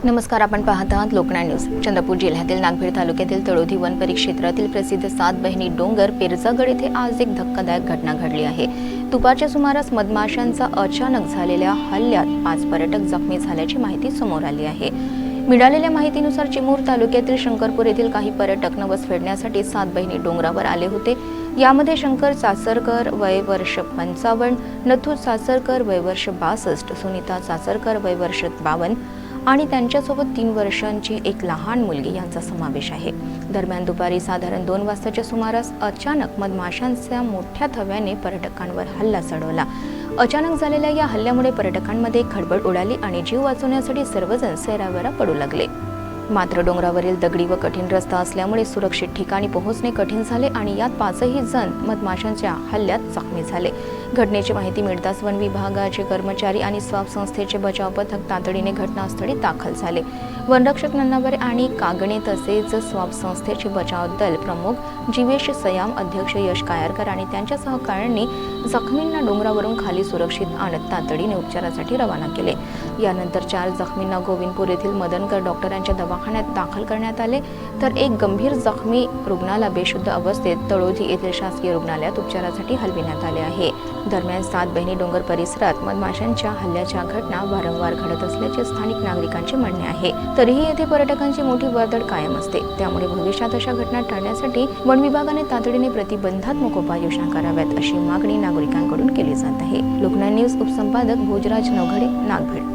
नमस्कार, आपण पाहत आहात लोकनाय न्यूज। चंद्रपूर जिल्ह्यातील नागभीड तालुक्यातील तळोधी वन परिक्षेत्रातील प्रसिद्ध 7 बहिणी डोंगर पेरजागड येथे आज एक धक्कादायक घटना घडली आहे। दुपारच्या सुमारास मधमाशांचा अचानक झालेल्या हल्ल्यात 5 पर्यटक जखमी झाल्याची माहिती समोर आली आहे। मिळालेल्या माहितीनुसार चिमूर तालुक्यातील शंकरपूर येथील काही पर्यटक नवस फेडण्यासाठी 7 बहिणी डोंगरावर आले होते। यामध्ये शंकर चासरकर वय वर्ष 55, नथू चासरकर वय वर्ष 62, सुनीता चासरकर वय वर्ष 52 आणि त्यांच्यासोबत 3 वर्षांची एक लहान मुलगी यांचा समावेश आहे। दरम्यान दुपारी साधारण 2 वाजताच्या सुमारास अचानक मधमाशांच्या मोठ्या थव्याने पर्यटकांवर हल्ला चढवला। अचानक झालेल्या या हल्ल्यामुळे पर्यटकांमध्ये खळबळ उडाली आणि जीव वाचवण्यासाठी सर्वजण सैरावैरा पडू लागले। मात्र डोंगरावरील दगडी व कठीण रस्ता असल्यामुळे सुरक्षित ठिकाणी पोहोचणे कठीण झाले आणि यात 5ही जण मधमाशांच्या हल्ल्यात जखमी झाले। घटनेची माहिती मिळताच वन विभागाचे कर्मचारी आणि स्वाप संस्थेचे बचाव पथक तातडीने घटनास्थळी दाखल झाले। वनरक्षक नन्नावरे आणि कागणे तसेच स्वाप संस्थेचे बचाव दल प्रमुख जीवेश सयाम, अध्यक्ष यश कायरकर आणि त्यांच्या सहकाऱ्यांनी जखमींना डोंगरावरून खाली सुरक्षित आणत तातडीने उपचारासाठी रवाना केले। यानंतर 4 जखमींना गोविंदपूर येथील मदनकर डॉक्टरांच्या दवाखान्यात दाखल करण्यात आले, तर एक गंभीर जखमी रुग्णाला बेशुद्ध अवस्थेत तळोधी येथील शासकीय रुग्णालयात उपचारासाठी हलविण्यात आले आहे। दरम्यान 7 बहिणी डोंगर परिसरात मधमाशांच्या हल्ल्याच्या घटना वारंवार घडत असल्याचे स्थानिक नागरिकांचे म्हणणे आहे। तरीही येथे पर्यटकांची मोठी वर्दळ कायम असते, त्यामुळे भविष्यात अशा घटना टाळण्यासाठी वन विभागाने तातडीने प्रतिबंधात्मक उपाययोजना कराव्यात अशी मागणी नागरिकांकडून केली जात आहे। लोकनाय न्यूज उपसंपादक भोजराज नवघडे, नागभीड।